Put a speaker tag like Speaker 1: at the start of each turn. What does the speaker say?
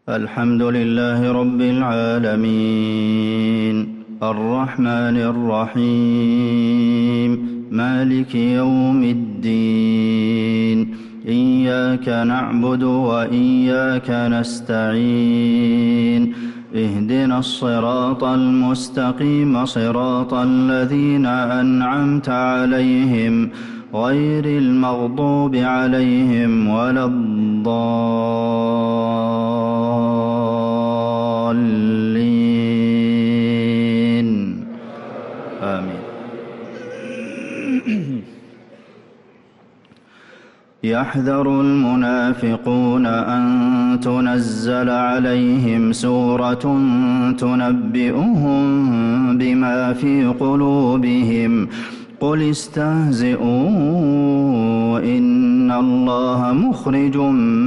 Speaker 1: الحمد لله رب العالمين الرحمن الرحيم مالك يوم الدين إياك نعبد وإياك نستعين اهدنا الصراط المستقيم صراط الذين أنعمت عليهم غير المغضوب عليهم ولا الضالين آمين. يحذر المنافقون أن تنزل عليهم سورة تنبئهم بما في قلوبهم قل استهزئوا إن الله مخرج